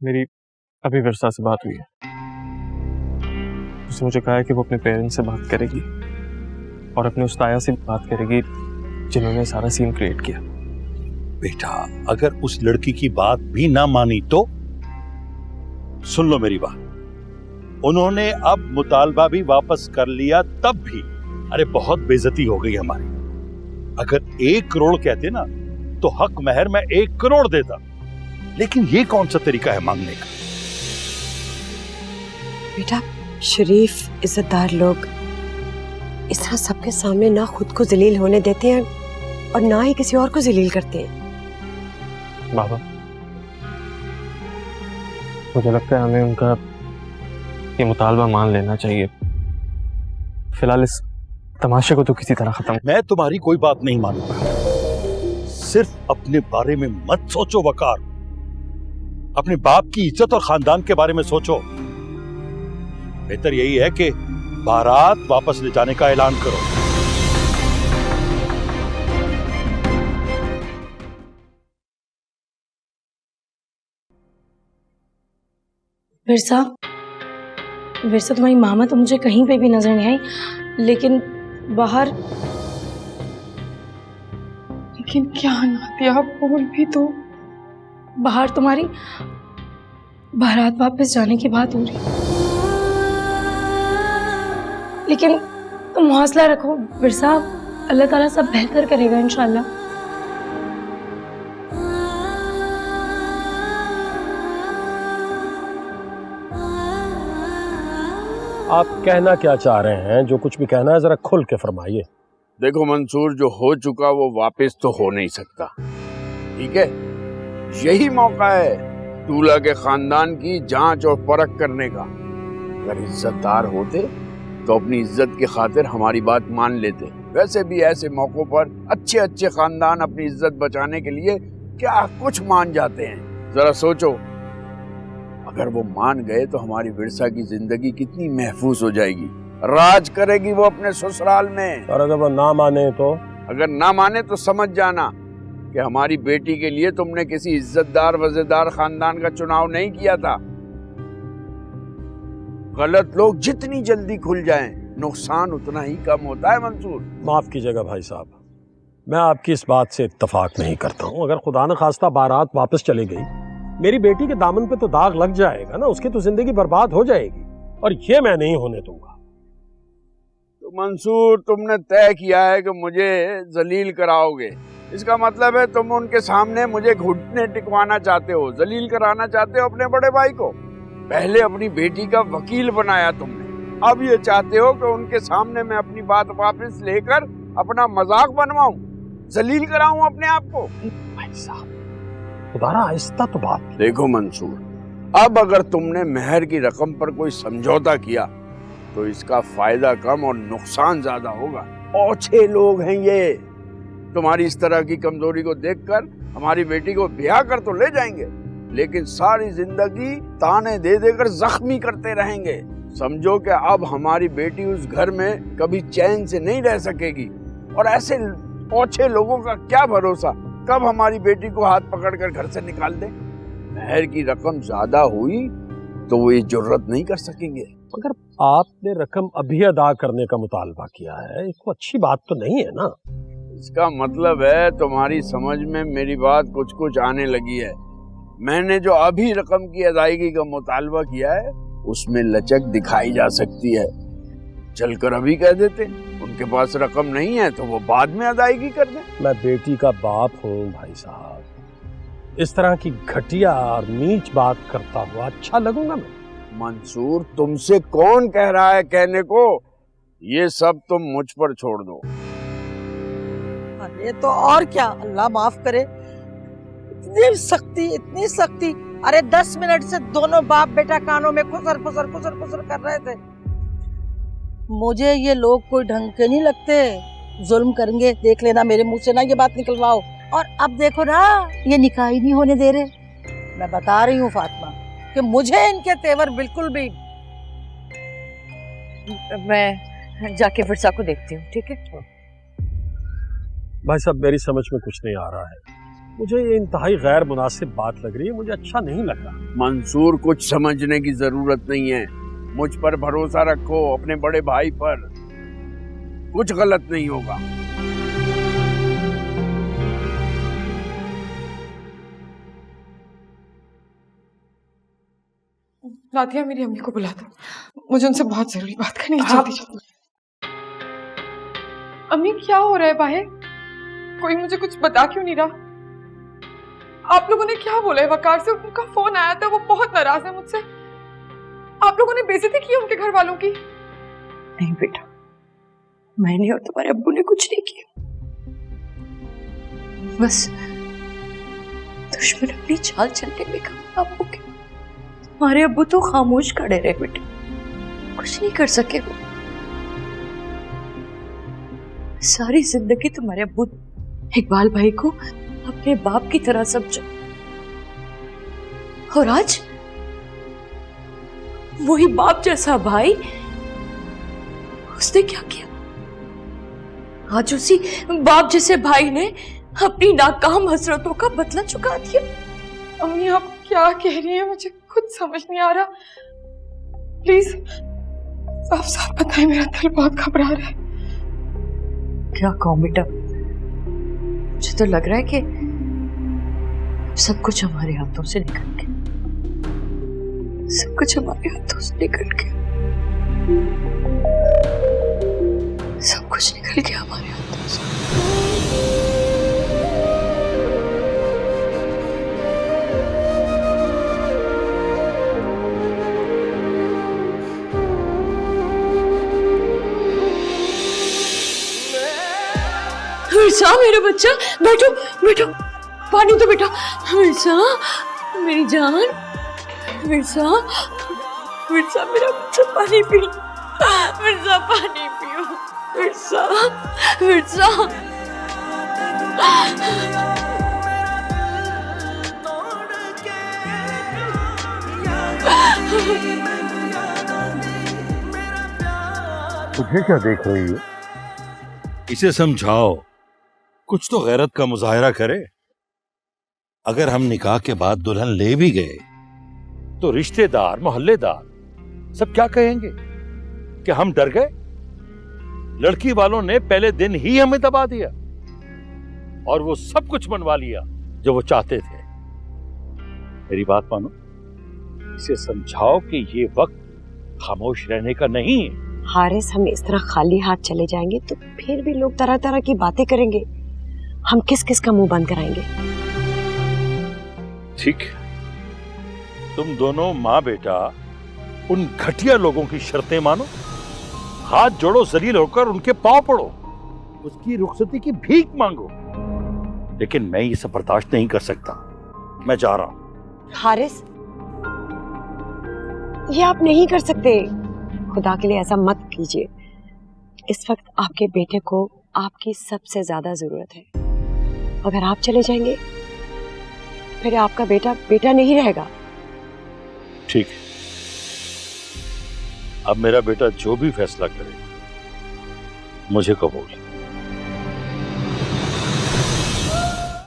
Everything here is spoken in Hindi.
मेरी अभी विरसा से बात हुई है। उसने मुझे कहा है कि वो अपने पेरेंट्स से बात करेगी और अपने उस ताया से बात करेगी जिन्होंने सारा सीन क्रिएट किया। बेटा, अगर उस लड़की की बात भी ना मानी तो सुन लो मेरी बात, उन्होंने अब मुतालबा भी वापस कर लिया तब भी अरे बहुत बेइज्जती हो गई हमारी। अगर 1 करोड़ कहते ना तो हक महर में 1 करोड़ देता, लेकिन ये कौन सा तरीका है मांगने का? बेटा, शरीफ इज्जतदार लोग इस तरह सबके सामने ना खुद को जलील होने देते हैं और ना ही किसी और को जलील करते हैं। बाबा, मुझे लगता है हमें उनका ये मुतालबा मान लेना चाहिए। फिलहाल इस तमाशे को तो किसी तरह खत्म। मैं तुम्हारी कोई बात नहीं मानूंगा, सिर्फ अपने बारे में मत सोचो वकार, अपने बाप की इज्जत और खानदान के बारे में सोचो। बेहतर यही है कि बारात वापस ले जाने का ऐलान करो। विरसा, तुम्हारी मामा तो मुझे कहीं पे भी नजर नहीं आई, लेकिन बाहर। लेकिन क्या नादिया, बोल भी तो। बाहर तुम्हारी बारात वापस जाने की बात हो रही, लेकिन तुम हौसला रखो विरसा, अल्लाह ताला सब बेहतर करेगा इंशाल्लाह। आप कहना क्या चाह रहे हैं? जो कुछ भी कहना है जरा खुल के फरमाइए। देखो मंसूर, जो हो चुका वो वापस तो हो नहीं सकता, ठीक है? यही मौका है दूल्हा के खानदान की जांच और परख करने का। अगर इज्जतदार होते तो अपनी इज्जत की खातिर हमारी बात मान लेते। वैसे भी ऐसे मौकों पर अच्छे अच्छे खानदान अपनी इज्जत बचाने के लिए क्या कुछ मान जाते हैं। जरा सोचो, अगर वो मान गए तो हमारी विरसा की जिंदगी कितनी महफूज हो जाएगी। राज करेगी वो अपने ससुराल में। और अगर वो ना माने तो? अगर ना माने तो समझ जाना कि हमारी बेटी के लिए तुमने किसी इज्जतदार वज़ीरदार खानदान का चुनाव नहीं किया था। गलत लोग जितनी जल्दी खुल जाएं, नुकसान उतना ही कम होता है मंसूर। माफ कीजिएगा भाई साहब, मैं आपकी इस बात से इत्तेफाक नहीं करता हूँ। अगर खुदा न खास्ता बारात वापस चली गई, मेरी बेटी के दामन पे तो दाग लग जाएगा ना, उसकी तो जिंदगी बर्बाद हो जाएगी, और ये मैं नहीं होने दूंगा। तो मंसूर, तुमने तय किया है कि मुझे जलील कराओगे। इसका मतलब है तुम उनके सामने मुझे घुटने टिकवाना चाहते हो, जलील कराना चाहते हो अपने बड़े भाई को। पहले अपनी बेटी का वकील बनाया तुमने, अब ये चाहते हो कि उनके सामने मैं अपनी बात वापस लेकर अपना मजाक बनवाऊं, जलील कराऊं अपने आप को। भाई साहब, खुदारा आहिस्ता तो बात। देखो मंसूर, अब अगर तुमने मेहर की रकम पर कोई समझौता किया तो इसका फायदा कम और नुकसान ज्यादा होगा। ओछे लोग हैं ये, तुम्हारी इस तरह की कमजोरी को देखकर हमारी बेटी को ब्याह कर तो ले जाएंगे, लेकिन सारी जिंदगी ताने दे देकर जख्मी करते रहेंगे। समझो कि अब हमारी बेटी उस घर में कभी चैन से नहीं रह सकेगी, और ऐसे ओछे लोगों का क्या भरोसा कब हमारी बेटी को हाथ पकड़कर घर से निकाल दे। मेहर की रकम ज्यादा हुई तो वो ये जुर्रत नहीं कर सकेंगे। अगर आपने रकम अभी अदा करने का मुतालबा किया है, इसको अच्छी बात तो नहीं है ना? इसका मतलब है तुम्हारी समझ में मेरी बात कुछ कुछ आने लगी है। मैंने जो अभी रकम की अदायगी का मुतालबा किया है उसमें लचक दिखाई जा सकती है। चलकर अभी कह देते उनके पास रकम नहीं है तो वो बाद में अदायगी कर दे। मैं बेटी का बाप हूँ भाई साहब, इस तरह की घटिया और नीच बात करता हुआ अच्छा लगूंगा मैं? मंसूर, तुमसे कौन कह रहा है कहने को? ये सब तुम मुझ पर छोड़ दो। अरे तो और क्या, अल्लाह माफ करे। इतनी सख्ती। अरे 10 मिनट से दोनों बाप बेटा कानों में खुसर खुसर कर रहे थे। मुझे ये लोग कोई ढंग के नहीं लगते, जुल्म करेंगे। देख लेना, मेरे मुंह से ना ये बात निकलवाओ। और अब देखो ना, ये निकाह ही नहीं होने दे रहे। मैं बता रही हूँ फातिमा कि मुझे इनके तेवर बिल्कुल भी। मैं जाके फिरसा को देखती हूँ, ठीक है? भाई साहब, मेरी समझ में कुछ नहीं आ रहा है। मुझे ये इंतहाई गैर मुनासिब बात लग रही है, मुझे अच्छा नहीं लग रहा। मंसूर, कुछ समझने की जरूरत नहीं है। मुझ पर भरोसा रखो, अपने बड़े भाई पर। कुछ गलत नहीं होगा। नादिया, मेरी अम्मी को बुला दो, मुझे उनसे बहुत जरूरी बात करनी है। जल्दी जल्दी। अम्मी, क्या हो रहा है बाहर? कोई मुझे कुछ बता क्यों नहीं रहा? आप लोगों ने क्या बोला है वकार से? उनका फोन आया था, वो बहुत नाराज है मुझसे। आप लोगों ने बेइज्जती की उनके घर वालों की। नहीं बेटा, मैंने और तुम्हारे अब्बू ने कुछ नहीं किया। बस दुश्मन अपनी चाल चलने में कामयाब हो गए। हमारे अब्बू तो खामोश खड़े रहे बेटे, कुछ नहीं कर सके वो। सारी जिंदगी तुम्हारे अब्बू इकबाल भाई को अपने बाप की तरह समझा, और आज वही बाप जैसा भाई उसने क्या किया? आज उसी बाप जैसे भाई ने अपनी नाकाम हसरतों का बदला चुका दिया। अम्मी, आप क्या कह रही हैं? मुझे कुछ समझ नहीं आ रहा। प्लीज साफ साफ बताएं, मेरा दिल बहुत घबरा रहा है। क्या कहूं बेटा, मुझे तो लग रहा है कि सब कुछ हमारे हाथों से निकल गया, सब कुछ हमारे हाथों से निकल गया, सब कुछ निकल गया हमारे हाथों से। मिर्जा, मेरा बच्चा, बैठो बैठो, पानी तो बेटा। मिर्जा, मेरी जान, मिर्जा, मिर्जा मेरा बच्चा, पानी पी। मिर्जा पानी पियो, मिर्जा, मिर्जा। तुझे क्या देख रही है? इसे समझाओ, कुछ तो गैरत का मुजाहिरा करे। अगर हम निकाह के बाद दुल्हन ले भी गए तो रिश्तेदार, मोहल्लेदार सब क्या कहेंगे कि हम डर गए? लड़की वालों ने पहले दिन ही हमें दबा दिया और वो सब कुछ बनवा लिया जो वो चाहते थे। मेरी बात मानो, इसे समझाओ कि ये वक्त खामोश रहने का नहीं है। हारिस, हम इस तरह खाली हाथ चले जाएंगे तो फिर भी लोग तरह तरह की बातें करेंगे। हम किस किस का मुंह बंद कराएंगे? ठीक, तुम दोनों माँ बेटा उन घटिया लोगों की शर्तें मानो, हाथ जोड़ो, जलील होकर उनके पांव पड़ो, उसकी रुखसती की भीख मांगो, लेकिन मैं ये सब बर्दाश्त नहीं कर सकता। मैं जा रहा हूं। हारिस, ये आप नहीं कर सकते। खुदा के लिए ऐसा मत कीजिए। इस वक्त आपके बेटे को आपकी सबसे ज्यादा जरूरत है। अगर आप चले जाएंगे फिर आपका बेटा बेटा नहीं रहेगा। ठीक है, अब मेरा बेटा जो भी फैसला करे मुझे कबूल है।